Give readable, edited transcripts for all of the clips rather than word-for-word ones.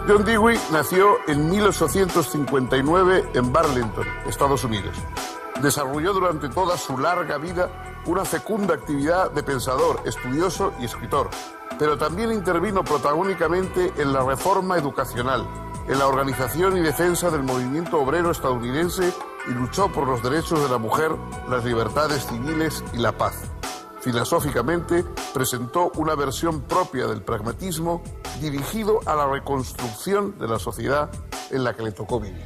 John Dewey nació en 1859 en Burlington, Estados Unidos. Desarrolló durante toda su larga vida una fecunda actividad de pensador, estudioso y escritor, pero también intervino protagónicamente en la reforma educacional, en la organización y defensa del movimiento obrero estadounidense y luchó por los derechos de la mujer, las libertades civiles y la paz. Filosóficamente, presentó una versión propia del pragmatismo dirigido a la reconstrucción de la sociedad en la que le tocó vivir.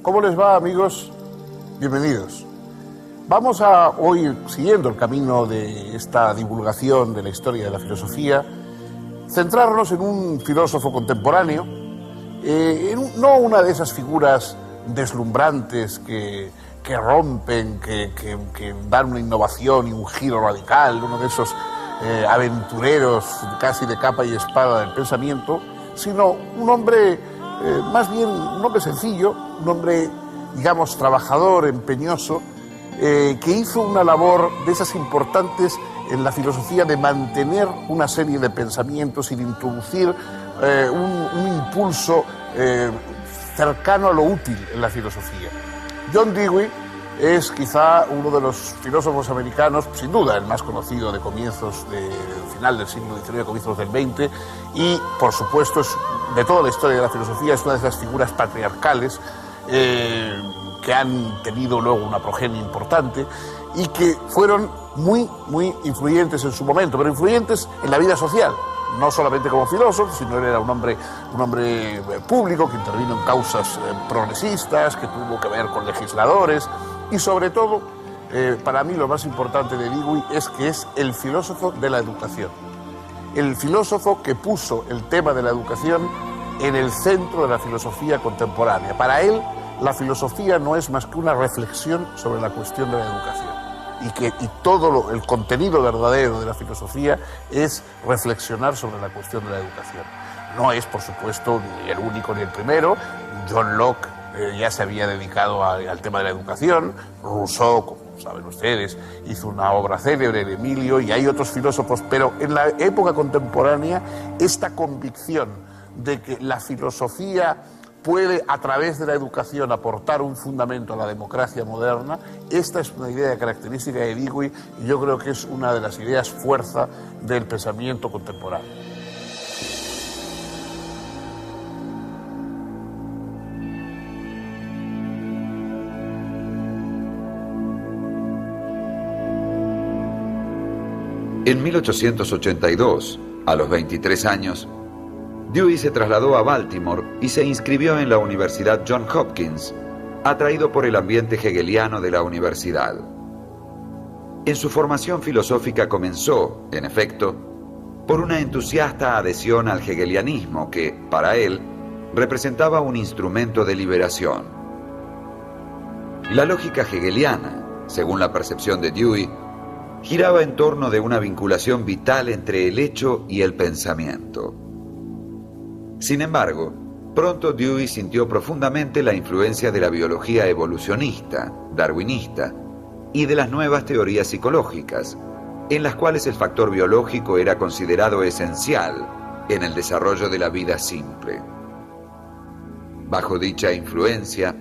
¿Cómo les va, amigos? Bienvenidos. Vamos a, hoy, siguiendo el camino de esta divulgación de la historia de la filosofía, centrarnos en un filósofo contemporáneo, no una de esas figuras deslumbrantes que rompen, que dan una innovación y un giro radical, uno de esos aventureros casi de capa y espada del pensamiento, sino un hombre, más bien un hombre sencillo, un hombre, digamos, trabajador, empeñoso, que hizo una labor de esas importantes en la filosofía de mantener una serie de pensamientos y de introducir un impulso cercano a lo útil en la filosofía. John Dewey es quizá uno de los filósofos americanos, sin duda el más conocido de comienzos del final del siglo XIX, comienzos del XX, y por supuesto es, de toda la historia de la filosofía, es una de esas figuras patriarcales que han tenido luego una progenie importante y que fueron muy influyentes en su momento, pero influyentes en la vida social, no solamente como filósofo, sino él era un hombre público que intervino en causas progresistas, que tuvo que ver con legisladores y sobre todo, para mí lo más importante de Dewey es que es el filósofo de la educación, el filósofo que puso el tema de la educación en el centro de la filosofía contemporánea. Para él, la filosofía no es más que una reflexión sobre la cuestión de la educación y todo el contenido verdadero de la filosofía es reflexionar sobre la cuestión de la educación. No es, por supuesto, ni el único ni el primero. John Locke ya se había dedicado al tema de la educación. Rousseau, como saben ustedes, hizo una obra célebre, de Emilio, y hay otros filósofos, pero en la época contemporánea esta convicción de que la filosofía puede, a través de la educación, aportar un fundamento a la democracia moderna. Esta es una idea característica de Dewey y yo creo que es una de las ideas fuerza del pensamiento contemporáneo. En 1882, a los 23 años, Dewey se trasladó a Baltimore y se inscribió en la Universidad Johns Hopkins, atraído por el ambiente hegeliano de la universidad. En su formación filosófica comenzó, en efecto, por una entusiasta adhesión al hegelianismo que, para él, representaba un instrumento de liberación. La lógica hegeliana, según la percepción de Dewey, giraba en torno de una vinculación vital entre el hecho y el pensamiento. Sin embargo, pronto Dewey sintió profundamente la influencia de la biología evolucionista, darwinista, y de las nuevas teorías psicológicas, en las cuales el factor biológico era considerado esencial en el desarrollo de la vida simple. Bajo dicha influencia,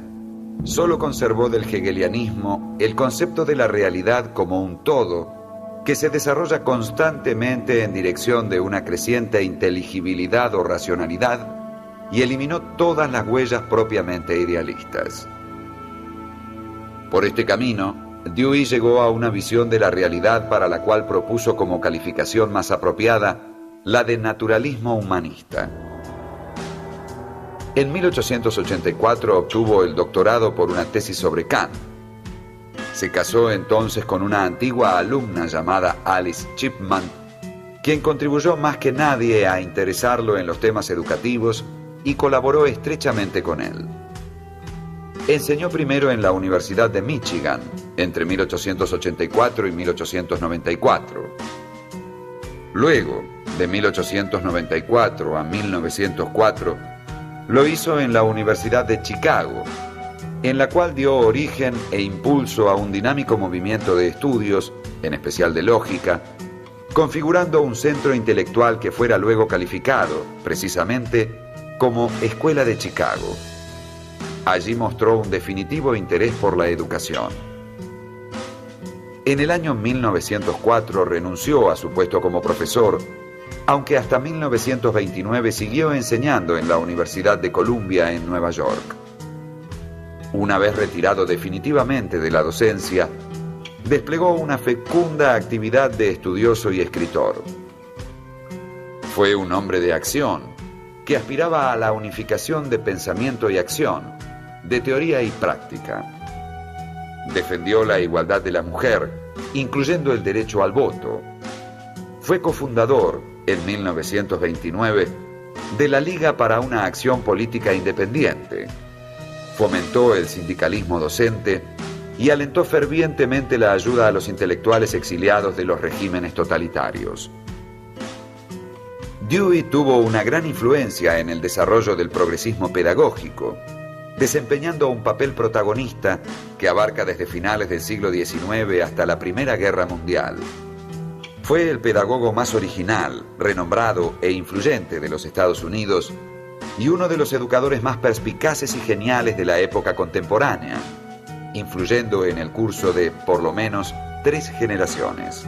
solo conservó del hegelianismo el concepto de la realidad como un todo que se desarrolla constantemente en dirección de una creciente inteligibilidad o racionalidad y eliminó todas las huellas propiamente idealistas. Por este camino, Dewey llegó a una visión de la realidad para la cual propuso como calificación más apropiada la de naturalismo humanista. En 1884 obtuvo el doctorado por una tesis sobre Kant. Se casó entonces con una antigua alumna llamada Alice Chipman, quien contribuyó más que nadie a interesarlo en los temas educativos y colaboró estrechamente con él. Enseñó primero en la Universidad de Michigan, entre 1884 y 1894. Luego, de 1894 a 1904, lo hizo en la Universidad de Chicago, en la cual dio origen e impulso a un dinámico movimiento de estudios, en especial de lógica, configurando un centro intelectual que fuera luego calificado, precisamente, como Escuela de Chicago. Allí mostró un definitivo interés por la educación. En el año 1904 renunció a su puesto como profesor, aunque hasta 1929 siguió enseñando en la Universidad de Columbia en Nueva York. Una vez retirado definitivamente de la docencia, desplegó una fecunda actividad de estudioso y escritor. Fue un hombre de acción, que aspiraba a la unificación de pensamiento y acción, de teoría y práctica. Defendió la igualdad de la mujer, incluyendo el derecho al voto. Fue cofundador, en 1929, de la Liga para una Acción Política Independiente. Fomentó el sindicalismo docente y alentó fervientemente la ayuda a los intelectuales exiliados de los regímenes totalitarios. Dewey tuvo una gran influencia en el desarrollo del progresismo pedagógico, desempeñando un papel protagonista que abarca desde finales del siglo XIX hasta la Primera Guerra Mundial. Fue el pedagogo más original, renombrado e influyente de los Estados Unidos y uno de los educadores más perspicaces y geniales de la época contemporánea, influyendo en el curso de, por lo menos, 3 generaciones.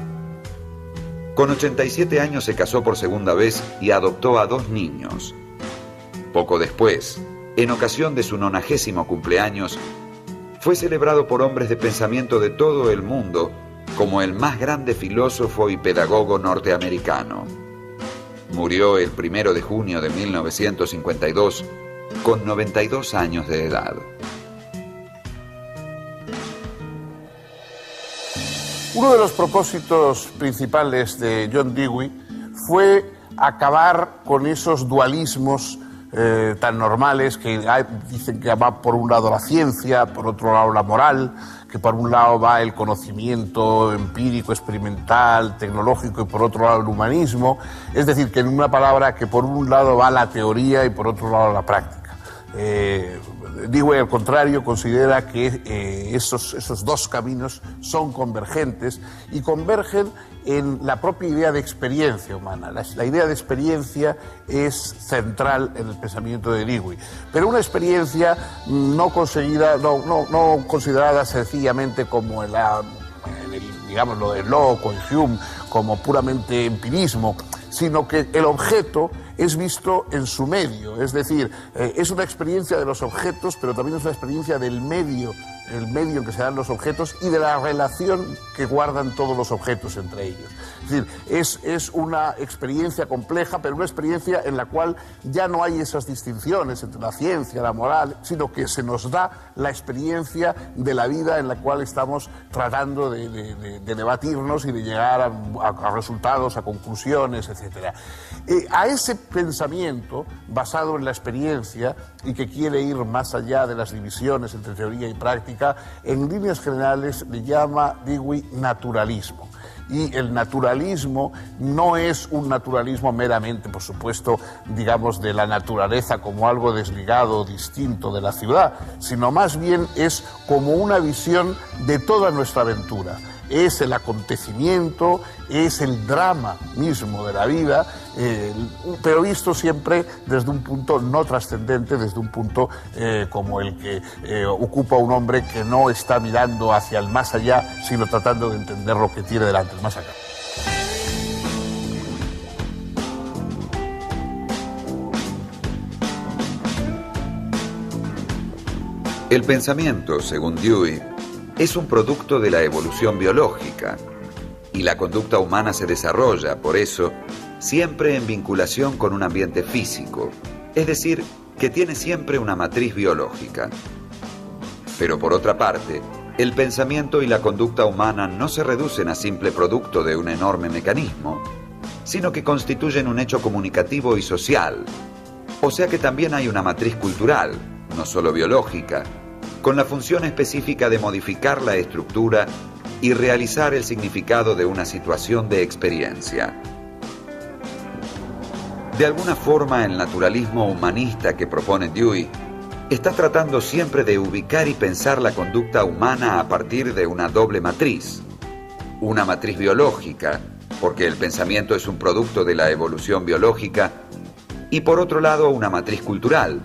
Con 87 años se casó por segunda vez y adoptó a 2 niños. Poco después, en ocasión de su 90º cumpleaños, fue celebrado por hombres de pensamiento de todo el mundo como el más grande filósofo y pedagogo norteamericano. Murió el 1 de junio de 1952 con 92 años de edad. Uno de los propósitos principales de John Dewey fue acabar con esos dualismos tan normales que dicen que va por un lado la ciencia, por otro lado la moral, que por un lado va el conocimiento empírico, experimental, tecnológico y por otro lado el humanismo. Es decir, que en una palabra que por un lado va la teoría y por otro lado la práctica. Dewey, al contrario, considera que esos 2 caminos son convergentes y convergen en la propia idea de experiencia humana. La idea de experiencia es central en el pensamiento de Dewey, pero una experiencia no considerada sencillamente como digamos lo de Locke o en Hume, como puramente empirismo, sino que el objeto es visto en su medio, es decir, es una experiencia de los objetos, pero también es una experiencia del medio, el medio en que se dan los objetos y de la relación que guardan todos los objetos entre ellos. Es decir, es una experiencia compleja, pero una experiencia en la cual ya no hay esas distinciones entre la ciencia, la moral, sino que se nos da la experiencia de la vida en la cual estamos tratando de debatirnos y de llegar a resultados, a conclusiones, etc. A ese pensamiento basado en la experiencia y que quiere ir más allá de las divisiones entre teoría y práctica, en líneas generales le llama Dewey naturalismo. Y el naturalismo no es un naturalismo meramente, por supuesto, digamos, de la naturaleza como algo desligado o distinto de la ciudad, sino más bien es como una visión de toda nuestra aventura. Es el acontecimiento, es el drama mismo de la vida, pero visto siempre desde un punto no trascendente, desde un punto como el que ocupa un hombre que no está mirando hacia el más allá, sino tratando de entender lo que tiene delante, el más allá. El pensamiento, según Dewey, es un producto de la evolución biológica y la conducta humana se desarrolla, por eso, siempre en vinculación con un ambiente físico, es decir, que tiene siempre una matriz biológica. Pero por otra parte, el pensamiento y la conducta humana no se reducen a simple producto de un enorme mecanismo, sino que constituyen un hecho comunicativo y social, o sea que también hay una matriz cultural, no solo biológica, con la función específica de modificar la estructura y realizar el significado de una situación de experiencia. De alguna forma, el naturalismo humanista que propone Dewey está tratando siempre de ubicar y pensar la conducta humana a partir de una doble matriz. Una matriz biológica, porque el pensamiento es un producto de la evolución biológica, y por otro lado una matriz cultural,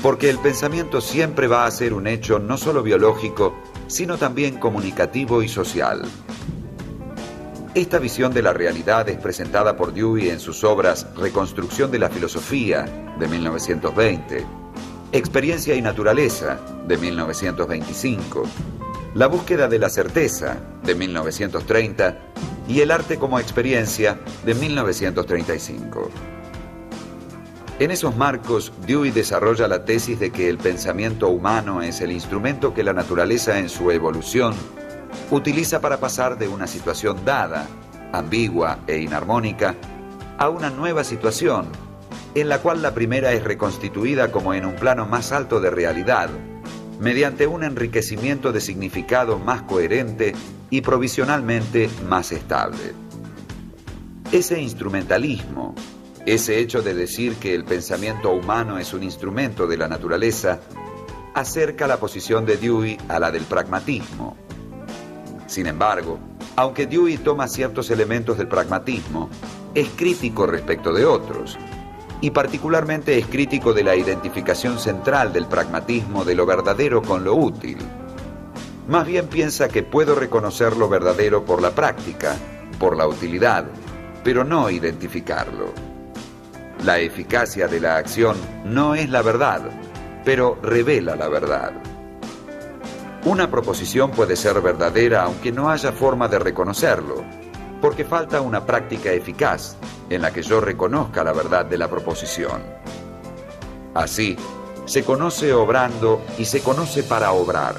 porque el pensamiento siempre va a ser un hecho no solo biológico, sino también comunicativo y social. Esta visión de la realidad es presentada por Dewey en sus obras Reconstrucción de la Filosofía, de 1920, Experiencia y Naturaleza, de 1925, La Búsqueda de la Certeza, de 1930, y El Arte como Experiencia, de 1935. En esos marcos, Dewey desarrolla la tesis de que el pensamiento humano es el instrumento que la naturaleza en su evolución utiliza para pasar de una situación dada, ambigua e inarmónica, a una nueva situación, en la cual la primera es reconstituida como en un plano más alto de realidad, mediante un enriquecimiento de significado más coherente y provisionalmente más estable. Ese instrumentalismo, ese hecho de decir que el pensamiento humano es un instrumento de la naturaleza, acerca la posición de Dewey a la del pragmatismo. Sin embargo, aunque Dewey toma ciertos elementos del pragmatismo, es crítico respecto de otros, y particularmente es crítico de la identificación central del pragmatismo de lo verdadero con lo útil. Más bien piensa que puedo reconocer lo verdadero por la práctica, por la utilidad, pero no identificarlo. La eficacia de la acción no es la verdad, pero revela la verdad. Una proposición puede ser verdadera aunque no haya forma de reconocerlo, porque falta una práctica eficaz en la que yo reconozca la verdad de la proposición. Así, se conoce obrando y se conoce para obrar.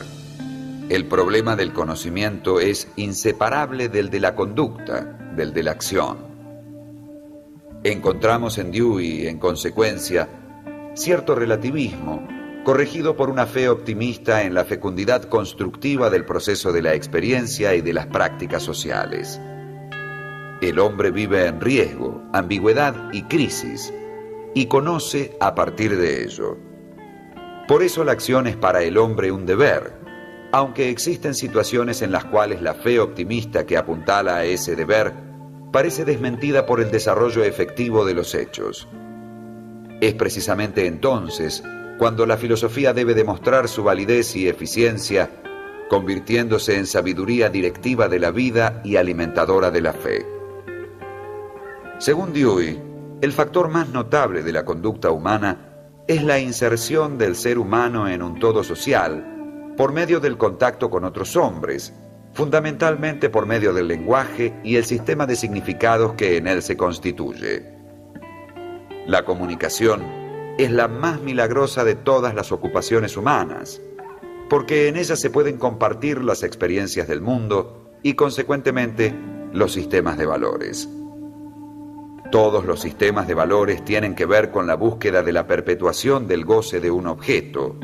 El problema del conocimiento es inseparable del de la conducta, del de la acción. Encontramos en Dewey, en consecuencia, cierto relativismo, corregido por una fe optimista en la fecundidad constructiva del proceso de la experiencia y de las prácticas sociales. El hombre vive en riesgo, ambigüedad y crisis, y conoce a partir de ello. Por eso la acción es para el hombre un deber, aunque existen situaciones en las cuales la fe optimista que apuntala a ese deber parece desmentida por el desarrollo efectivo de los hechos. Es precisamente entonces cuando la filosofía debe demostrar su validez y eficiencia, convirtiéndose en sabiduría directiva de la vida y alimentadora de la fe. Según Dewey, el factor más notable de la conducta humana es la inserción del ser humano en un todo social por medio del contacto con otros hombres, fundamentalmente por medio del lenguaje y el sistema de significados que en él se constituye. La comunicación es la más milagrosa de todas las ocupaciones humanas, porque en ella se pueden compartir las experiencias del mundo y, consecuentemente, los sistemas de valores. Todos los sistemas de valores tienen que ver con la búsqueda de la perpetuación del goce de un objeto.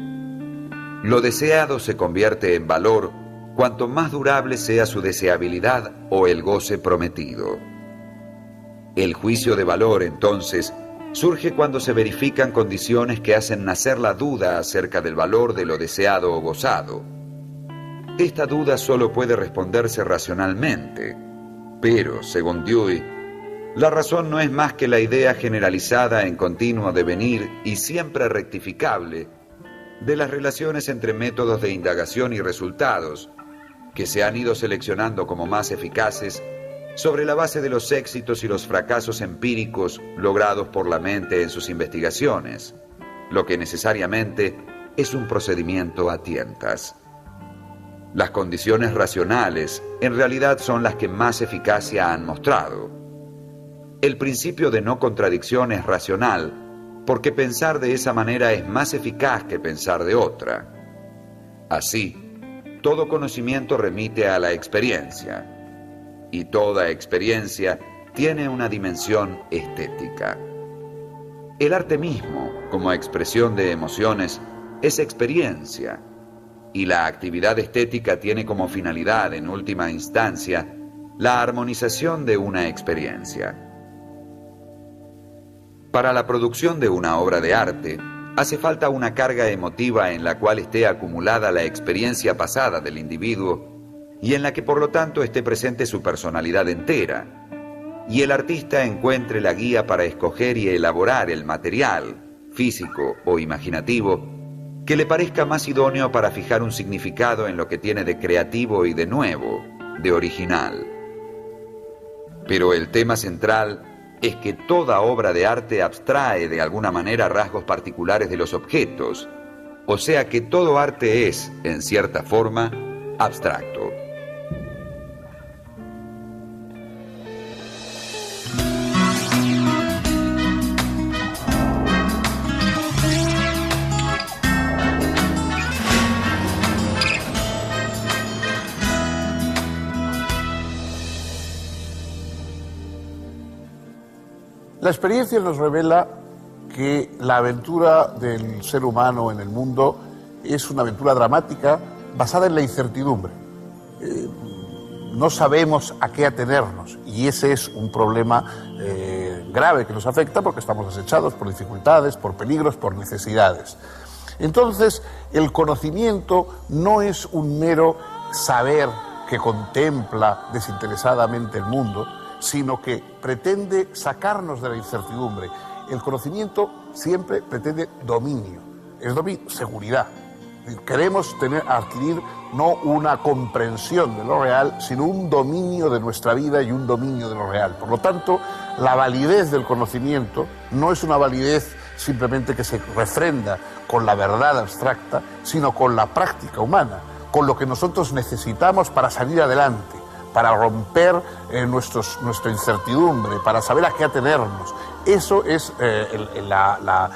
Lo deseado se convierte en valor cuanto más durable sea su deseabilidad o el goce prometido. El juicio de valor, entonces, surge cuando se verifican condiciones que hacen nacer la duda acerca del valor de lo deseado o gozado. Esta duda solo puede responderse racionalmente, pero, según Dewey, la razón no es más que la idea generalizada en continuo devenir y siempre rectificable de las relaciones entre métodos de indagación y resultados, que se han ido seleccionando como más eficaces sobre la base de los éxitos y los fracasos empíricos logrados por la mente en sus investigaciones, lo que necesariamente es un procedimiento a tientas. Las condiciones racionales en realidad son las que más eficacia han mostrado. El principio de no contradicción es racional, porque pensar de esa manera es más eficaz que pensar de otra. Así, todo conocimiento remite a la experiencia, y toda experiencia tiene una dimensión estética. El arte mismo, como expresión de emociones, es experiencia, y la actividad estética tiene como finalidad, en última instancia, la armonización de una experiencia. Para la producción de una obra de arte, hace falta una carga emotiva en la cual esté acumulada la experiencia pasada del individuo y en la que por lo tanto esté presente su personalidad entera, y el artista encuentre la guía para escoger y elaborar el material, físico o imaginativo, que le parezca más idóneo para fijar un significado en lo que tiene de creativo y de nuevo, de original. Pero el tema central es que toda obra de arte abstrae de alguna manera rasgos particulares de los objetos, o sea que todo arte es, en cierta forma, abstracto. La experiencia nos revela que la aventura del ser humano en el mundo es una aventura dramática basada en la incertidumbre. No sabemos a qué atenernos y ese es un problema grave que nos afecta porque estamos acechados por dificultades, por peligros, por necesidades. Entonces, el conocimiento no es un mero saber que contempla desinteresadamente el mundo, sino que pretende sacarnos de la incertidumbre. El conocimiento siempre pretende dominio, es seguridad. Queremos adquirir no una comprensión de lo real, sino un dominio de nuestra vida y un dominio de lo real. Por lo tanto, la validez del conocimiento no es una validez simplemente que se refrenda con la verdad abstracta, sino con la práctica humana, con lo que nosotros necesitamos para salir adelante, para romper nuestra incertidumbre, para saber a qué atenernos. Eso es la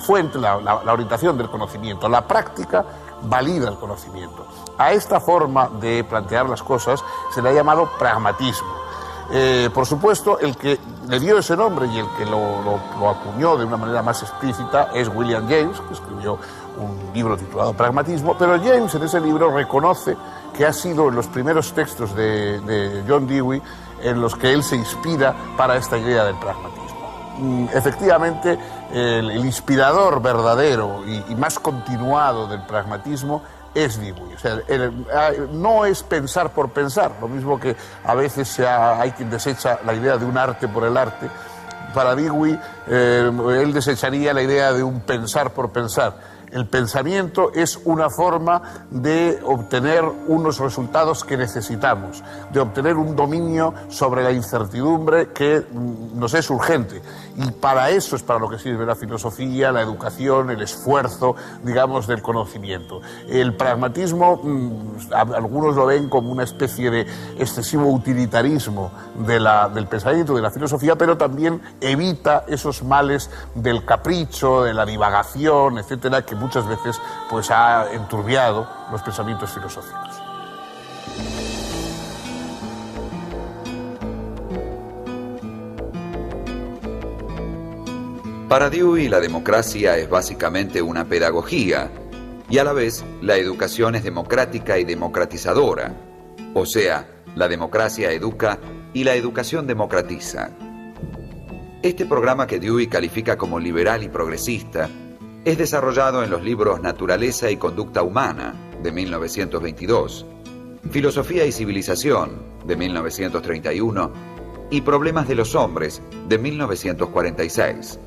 fuente, la orientación del conocimiento. La práctica valida el conocimiento. A esta forma de plantear las cosas se le ha llamado pragmatismo. Por supuesto, el que le dio ese nombre y el que lo acuñó de una manera más explícita es William James, que escribió un libro titulado Pragmatismo, pero James en ese libro reconoce que ha sido en los primeros textos de John Dewey en los que él se inspira para esta idea del pragmatismo. Efectivamente, el inspirador verdadero y más continuado del pragmatismo es Dewey. O sea, no es pensar por pensar, lo mismo que a veces hay quien desecha la idea de un arte por el arte. Para Dewey, él desecharía la idea de un pensar por pensar. El pensamiento es una forma de obtener unos resultados que necesitamos, de obtener un dominio sobre la incertidumbre que nos es urgente. Y para eso es para lo que sirve la filosofía, la educación, el esfuerzo, digamos, del conocimiento. El pragmatismo, algunos lo ven como una especie de excesivo utilitarismo del pensamiento, de la filosofía, pero también evita esos males del capricho, de la divagación, etcétera, que muchas veces pues ha enturbiado los pensamientos filosóficos. Para Dewey, la democracia es básicamente una pedagogía y a la vez la educación es democrática y democratizadora. O sea, la democracia educa y la educación democratiza. Este programa que Dewey califica como liberal y progresista es desarrollado en los libros Naturaleza y Conducta Humana, de 1922, Filosofía y Civilización, de 1931, y Problemas de los Hombres, de 1946.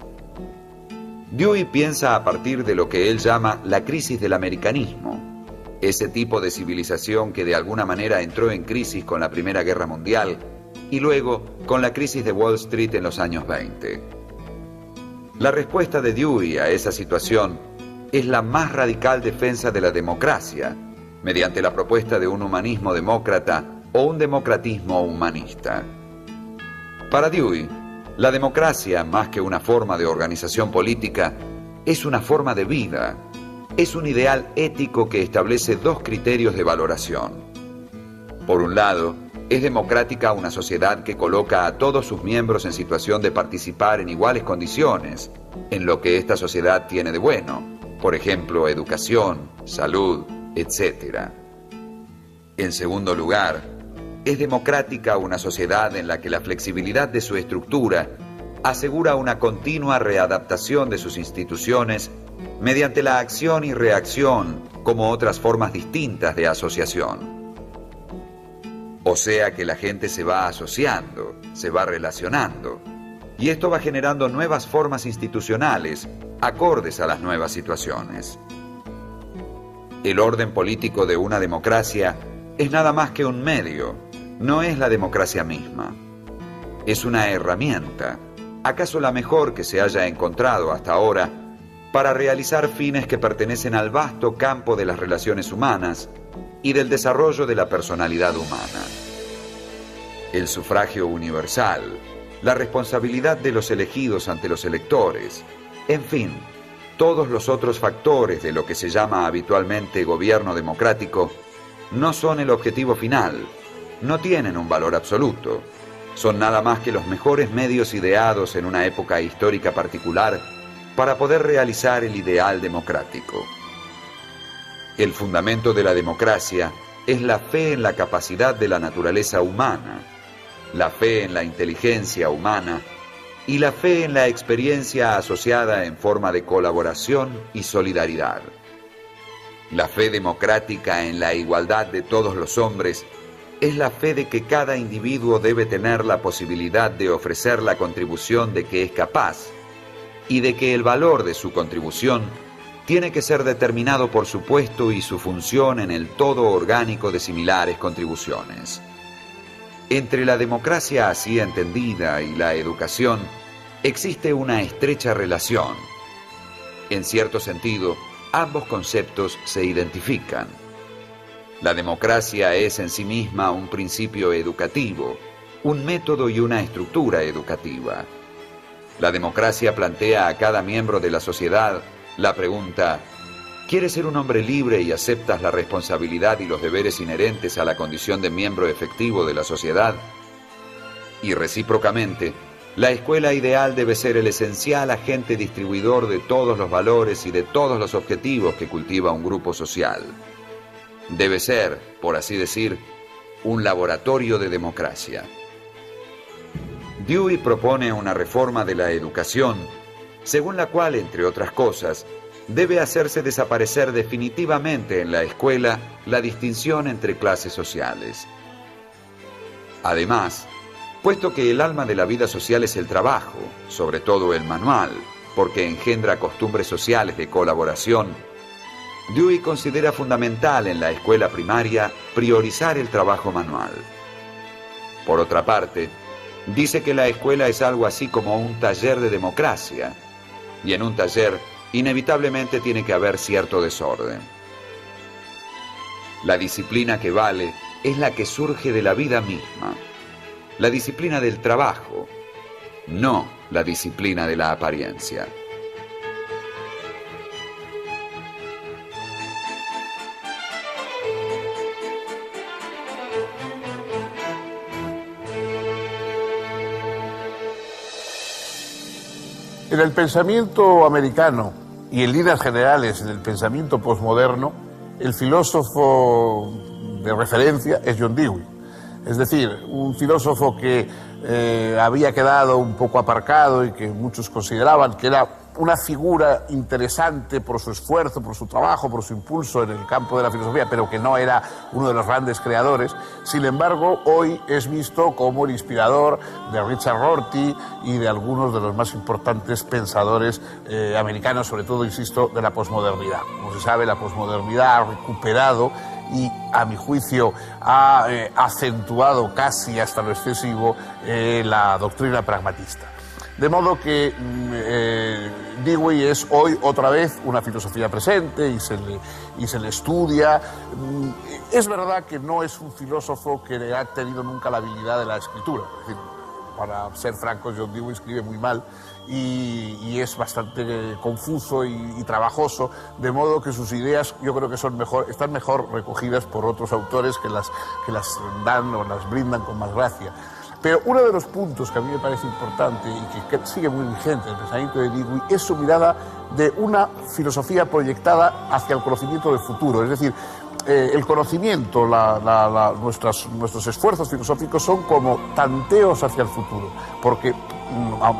Dewey piensa a partir de lo que él llama la crisis del americanismo, ese tipo de civilización que de alguna manera entró en crisis con la Primera Guerra Mundial y luego con la crisis de Wall Street en los años 20. La respuesta de Dewey a esa situación es la más radical defensa de la democracia, mediante la propuesta de un humanismo demócrata o un democratismo humanista. Para Dewey, la democracia, más que una forma de organización política, es una forma de vida, es un ideal ético que establece dos criterios de valoración. Por un lado, es democrática una sociedad que coloca a todos sus miembros en situación de participar en iguales condiciones en lo que esta sociedad tiene de bueno, por ejemplo, educación, salud, etc. En segundo lugar, es democrática una sociedad en la que la flexibilidad de su estructura asegura una continua readaptación de sus instituciones mediante la acción y reacción como otras formas distintas de asociación. O sea que la gente se va asociando, se va relacionando, y esto va generando nuevas formas institucionales acordes a las nuevas situaciones. El orden político de una democracia es nada más que un medio, no es la democracia misma. Es una herramienta, acaso la mejor que se haya encontrado hasta ahora, para realizar fines que pertenecen al vasto campo de las relaciones humanas y del desarrollo de la personalidad humana. El sufragio universal, la responsabilidad de los elegidos ante los electores, en fin, todos los otros factores de lo que se llama habitualmente gobierno democrático, no son el objetivo final, no tienen un valor absoluto, son nada más que los mejores medios ideados en una época histórica particular para poder realizar el ideal democrático. El fundamento de la democracia es la fe en la capacidad de la naturaleza humana, la fe en la inteligencia humana y la fe en la experiencia asociada en forma de colaboración y solidaridad. La fe democrática en la igualdad de todos los hombres es la fe de que cada individuo debe tener la posibilidad de ofrecer la contribución de que es capaz y de que el valor de su contribución tiene que ser determinado por su puesto y su función en el todo orgánico de similares contribuciones. Entre la democracia así entendida y la educación existe una estrecha relación. En cierto sentido, ambos conceptos se identifican. La democracia es en sí misma un principio educativo, un método y una estructura educativa. La democracia plantea a cada miembro de la sociedad la pregunta: ¿quieres ser un hombre libre y aceptas la responsabilidad y los deberes inherentes a la condición de miembro efectivo de la sociedad? Y recíprocamente, la escuela ideal debe ser el esencial agente distribuidor de todos los valores y de todos los objetivos que cultiva un grupo social. Debe ser, por así decir, un laboratorio de democracia. Dewey propone una reforma de la educación, según la cual, entre otras cosas, debe hacerse desaparecer definitivamente en la escuela la distinción entre clases sociales. Además, puesto que el alma de la vida social es el trabajo, sobre todo el manual, porque engendra costumbres sociales de colaboración, Dewey considera fundamental en la escuela primaria priorizar el trabajo manual. Por otra parte, dice que la escuela es algo así como un taller de democracia, y en un taller inevitablemente tiene que haber cierto desorden. La disciplina que vale es la que surge de la vida misma, la disciplina del trabajo, no la disciplina de la apariencia. En el pensamiento americano y en líneas generales en el pensamiento posmoderno, el filósofo de referencia es John Dewey. Es decir, un filósofo que había quedado un poco aparcado y que muchos consideraban que era una figura interesante por su esfuerzo, por su trabajo, por su impulso en el campo de la filosofía, pero que no era uno de los grandes creadores. Sin embargo, hoy es visto como el inspirador de Richard Rorty y de algunos de los más importantes pensadores americanos, sobre todo, insisto, de la posmodernidad. Como se sabe, la posmodernidad ha recuperado y, a mi juicio, ha acentuado casi hasta lo excesivo la doctrina pragmatista. De modo que Dewey es hoy otra vez una filosofía presente y se le estudia. Es verdad que no es un filósofo que ha tenido nunca la habilidad de la escritura. Es decir, para ser francos, John Dewey escribe muy mal y es bastante confuso y trabajoso, de modo que sus ideas yo creo que están mejor recogidas por otros autores que las dan o las brindan con más gracia. Pero uno de los puntos que a mí me parece importante y que sigue muy vigente en el pensamiento de Dewey es su mirada de una filosofía proyectada hacia el conocimiento del futuro. Es decir, el conocimiento, nuestros esfuerzos filosóficos son como tanteos hacia el futuro, porque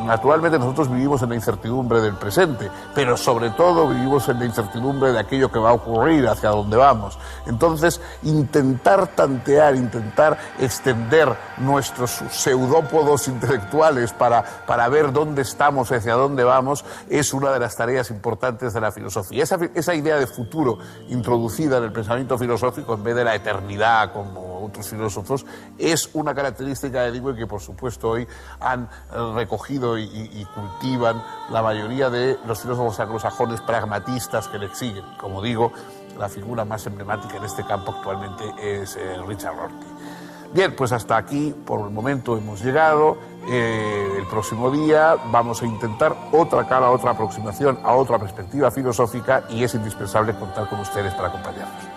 naturalmente nosotros vivimos en la incertidumbre del presente, pero sobre todo vivimos en la incertidumbre de aquello que va a ocurrir, hacia dónde vamos. Entonces, intentar tantear, intentar extender nuestros pseudópodos intelectuales para ver dónde estamos, hacia dónde vamos, es una de las tareas importantes de la filosofía. Esa idea de futuro introducida en el pensamiento filosófico en vez de la eternidad, como otros filósofos, es una característica de Dewey que por supuesto hoy han recogido y cultivan la mayoría de los filósofos anglosajones pragmatistas que le siguen. Como digo, la figura más emblemática en este campo actualmente es Richard Rorty. Bien, pues hasta aquí por el momento hemos llegado. El próximo día vamos a intentar otra cara, otra aproximación a otra perspectiva filosófica, y es indispensable contar con ustedes para acompañarnos.